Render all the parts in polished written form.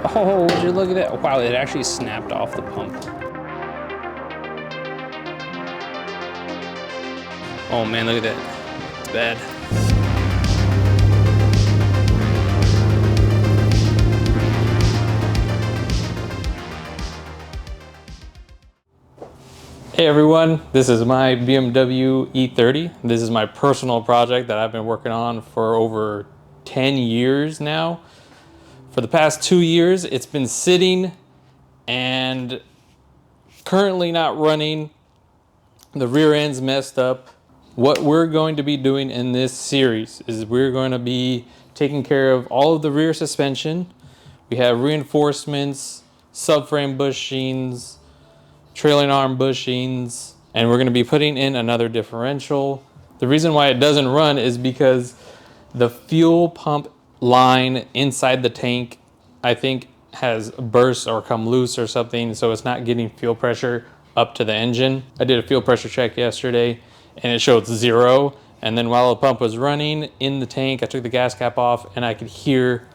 Oh, would you look at that? Wow, it actually snapped off the pump. Oh man, look at that. It's bad. Hey everyone, this is my BMW E30. This is my personal project that I've been working on for over 10 years now. For the past 2 years, it's been sitting and currently not running. The rear end's messed up. What we're going to be doing in this series is we're going to be taking care of all of the rear suspension. We have reinforcements, subframe bushings, trailing arm bushings, and we're going to be putting in another differential. The reason why it doesn't run is because the fuel pump line inside the tank, I think, has burst or come loose or something, so it's not getting fuel pressure up to the engine. I did a fuel pressure check yesterday and it showed 0, and then while the pump was running in the tank, I took the gas cap off and I could hear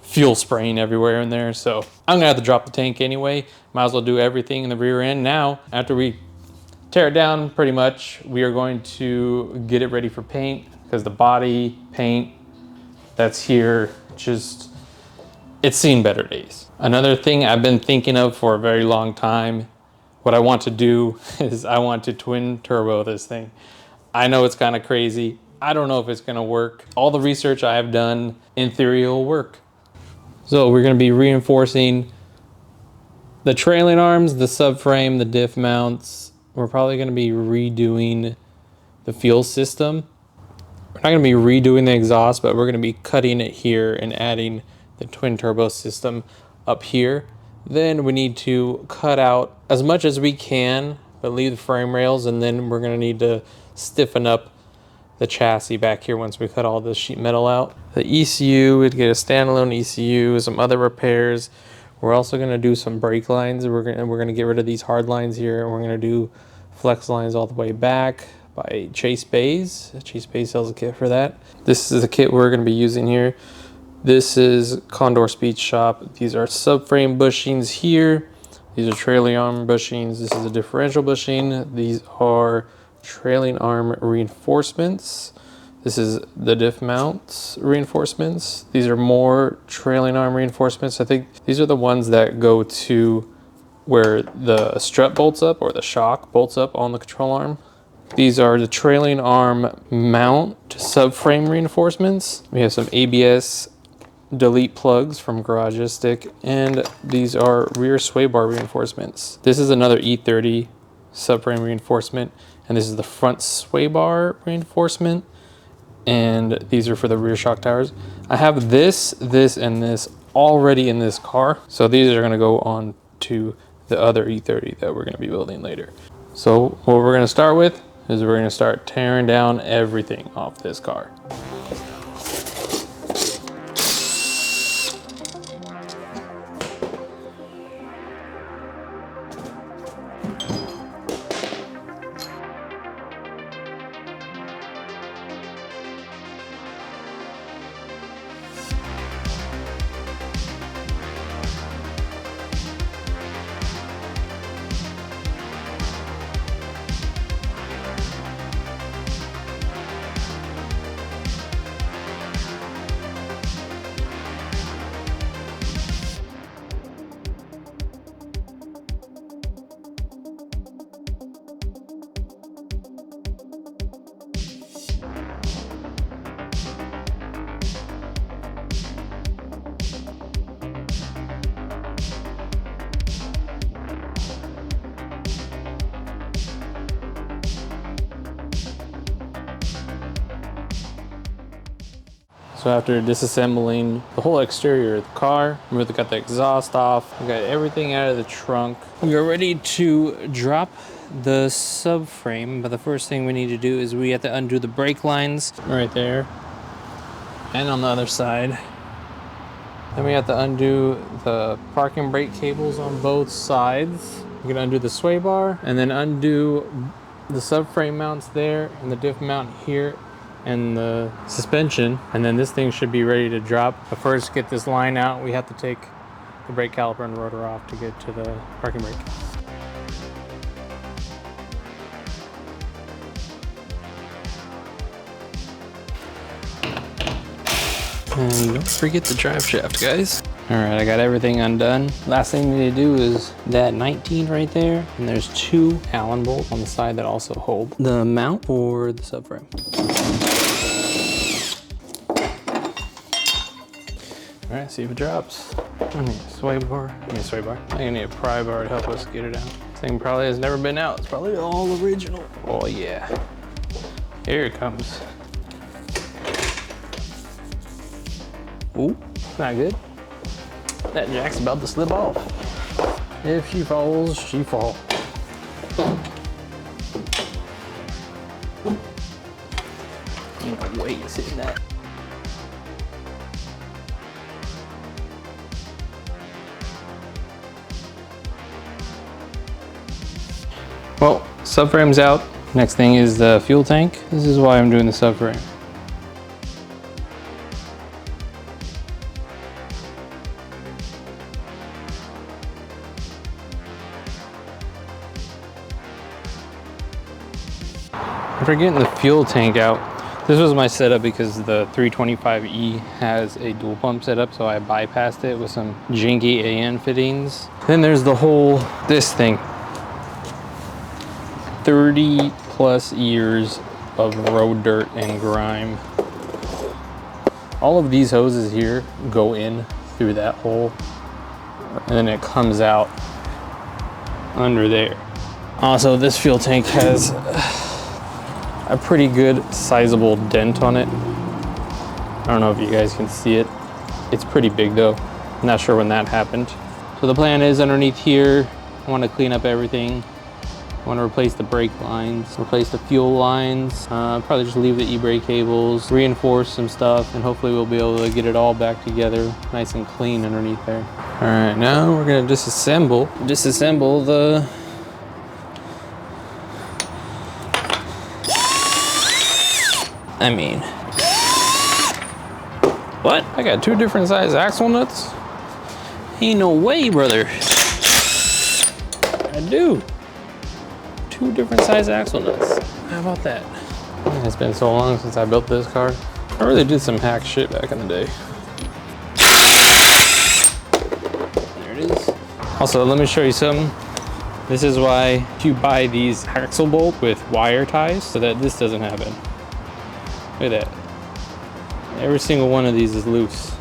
fuel spraying everywhere in there. So I'm gonna have to drop the tank anyway. Might as well do everything in the rear end now. After we tear it down, pretty much, we are going to get it ready for paint, because the body paint that's here, just, it's seen better days. Another thing I've been thinking of for a very long time, what I want to do is I want to twin turbo this thing. I know it's kind of crazy. I don't know if it's gonna work. All the research I have done, in theory, it'll work. So we're going to be reinforcing the trailing arms, the subframe, the diff mounts. We're probably going to be redoing the fuel system. We're not going to be redoing the exhaust, but we're going to be cutting it here and adding the twin turbo system up here. Then we need to cut out as much as we can, but leave the frame rails, and then we're going to need to stiffen up the chassis back here once we cut all the sheet metal out. The ECU, we'd get a standalone ECU, some other repairs. We're also going to do some brake lines. We're going to get rid of these hard lines here, and we're going to do flex lines all the way back by Chase Bays. Chase Bays sells a kit for that. This is the kit we're going to be using here. This is Condor Speed Shop. These are subframe bushings here. These are trailing arm bushings. This is a differential bushing. These are trailing arm reinforcements. This is the diff mounts reinforcements. These are more trailing arm reinforcements. I think these are the ones that go to where the strut bolts up or the shock bolts up on the control arm. These are the trailing arm mount to subframe reinforcements. We have some ABS delete plugs from Garagistic, and these are rear sway bar reinforcements. This is another E30 subframe reinforcement, and this is the front sway bar reinforcement, and these are for the rear shock towers. I have this, and this already in this car, so these are going to go on to the other E30 that we're going to be building later. So what we're going to start with is we're going to start tearing down everything off this car. So after disassembling the whole exterior of the car, we got the exhaust off, we got everything out of the trunk. We are ready to drop the subframe, but the first thing we need to do is we have to undo the brake lines right there and on the other side. Then we have to undo the parking brake cables on both sides. We're gonna undo the sway bar and then undo the subframe mounts there and the diff mount here and the suspension, and then this thing should be ready to drop. But first, get this line out. We have to take the brake caliper and rotor off to get to the parking brake. And don't forget the drive shaft, guys. All right, I got everything undone. Last thing we need to do is that 19 right there. And there's 2 Allen bolts on the side that also hold the mount for the subframe. All right, see if it drops. I need a sway bar. I need a pry bar to help us get it out. This thing probably has never been out. It's probably all original. Oh yeah. Here it comes. Ooh, not good. That jack's about to slip off. If she falls, she falls. Ain't no way it's hitting that. Well, subframe's out. Next thing is the fuel tank. This is why I'm doing the subframe. After getting the fuel tank out, this was my setup because the 325E has a dual pump setup, so I bypassed it with some janky AN fittings. Then there's the whole, this thing. 30 plus years of road dirt and grime. All of these hoses here go in through that hole, and then it comes out under there. Also, this fuel tank has a pretty good sizable dent on it. I don't know if you guys can see it. It's pretty big though. I'm not sure when that happened. So the plan is underneath here, I want to clean up everything. I want to replace the brake lines, replace the fuel lines, probably just leave the e-brake cables, reinforce some stuff, and hopefully we'll be able to get it all back together nice and clean underneath there. All right, now we're gonna disassemble the what? I got 2 different size axle nuts? Ain't no way, brother. I do. 2 different size axle nuts. How about that? Man, it's been so long since I built this car. I really did some hack shit back in the day. There it is. Also, let me show you something. This is why you buy these axle bolts with wire ties so that this doesn't happen. Look at that. Every single one of these is loose.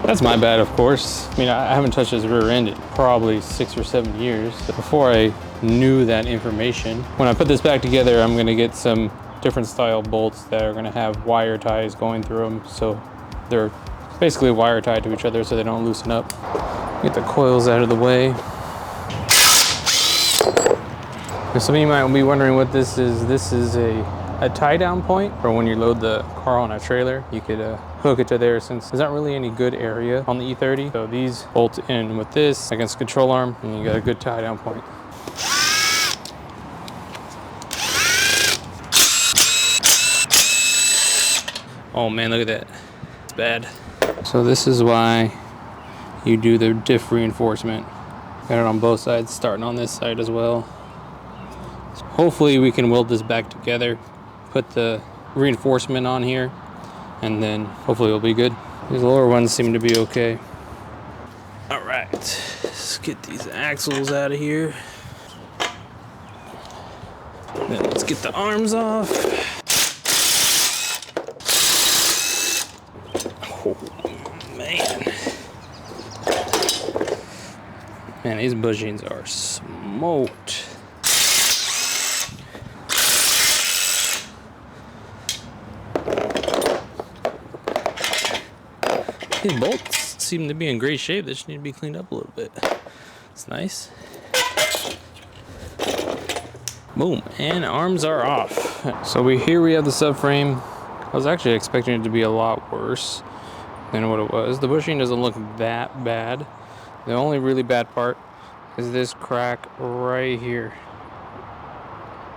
That's my bad, of course. I mean, I haven't touched this rear end in probably 6 or 7 years. Before I knew that information, when I put this back together, I'm gonna get some different style bolts that are gonna have wire ties going through them. So they're basically wire tied to each other so they don't loosen up. Get the coils out of the way. Some of you might be wondering what this is. This is a tie down point for when you load the car on a trailer. You could hook it to there since there's not really any good area on the E30. So these bolt in with this against the control arm and you got a good tie down point. Oh man, look at that. It's bad. So this is why you do the diff reinforcement. Got it on both sides, starting on this side as well. So hopefully we can weld this back together, put the reinforcement on here, and then hopefully it'll be good. These lower ones seem to be okay. All right, let's get these axles out of here. Then let's get the arms off. Oh man. Man, these bushings are smoked. These bolts seem to be in great shape. They just need to be cleaned up a little bit. It's nice. Boom, and arms are off. So here we have the subframe. I was actually expecting it to be a lot worse than what it was. The bushing doesn't look that bad. The only really bad part is this crack right here.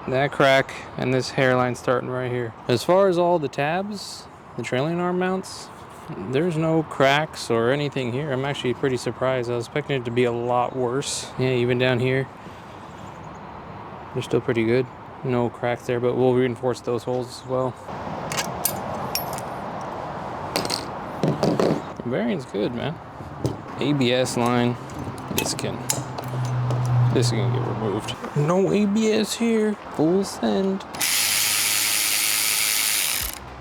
That crack and this hairline starting right here. As far as all the tabs, the trailing arm mounts, There's no cracks or anything here. I'm actually pretty surprised. I was expecting it to be a lot worse. Yeah, even down here, they're still pretty good. No cracks there, but we'll reinforce those holes as well. The bearing's good, man. ABS line, this can get removed. No ABS here, full send.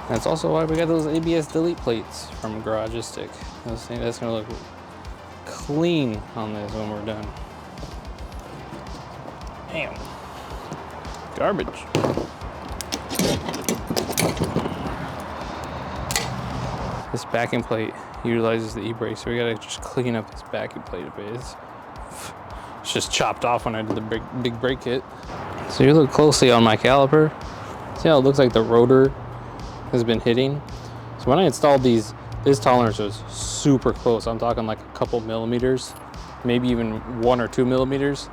That's also why we got those ABS delete plates from Garagistic. I think that's gonna look clean on this when we're done. Damn. Garbage. This backing plate utilizes the e-brake, so we gotta just clean up this backing plate a bit. It's just chopped off when I did the big brake kit. So you look closely on my caliper. See how it looks like the rotor has been hitting? So when I installed these, this tolerance was super close. I'm talking like a couple millimeters, maybe even 1 or 2 millimeters.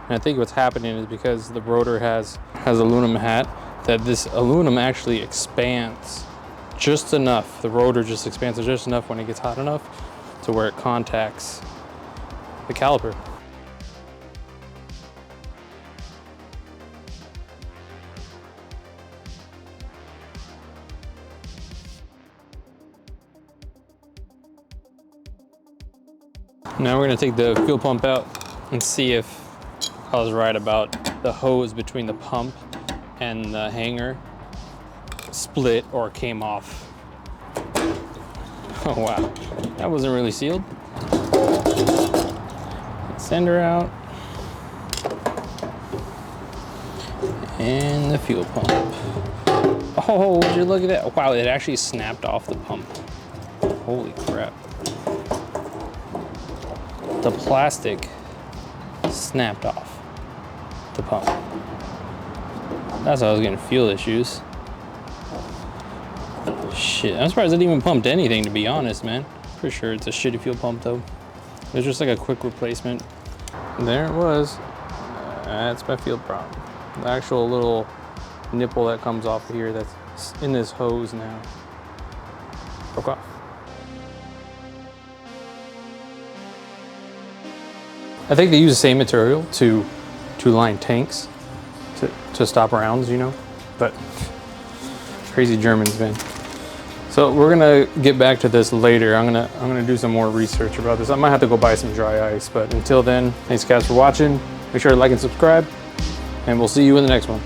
And I think what's happening is because the rotor has aluminum hat, that this aluminum actually expands just enough. The rotor just expands just enough when it gets hot enough to where it contacts the caliper. Now we're gonna take the fuel pump out and see if I was right about the hose between the pump and the hanger split or came off. Oh wow, that wasn't really sealed. Send her out. And the fuel pump. Oh, would you look at that? Wow, it actually snapped off the pump. Holy crap. The plastic snapped off the pump. That's how I was getting fuel issues. Shit, I'm surprised it even pumped anything, to be honest, man. Pretty sure it's a shitty fuel pump though. It was just like a quick replacement. There it was. That's my field problem. The actual little nipple that comes off of here that's in this hose now broke off. I think they use the same material to line tanks to stop rounds, you know, but crazy Germans, man. So we're gonna get back to this later. I'm gonna do some more research about this. I might have to go buy some dry ice, but until then, thanks guys for watching. Make sure to like and subscribe, and we'll see you in the next one.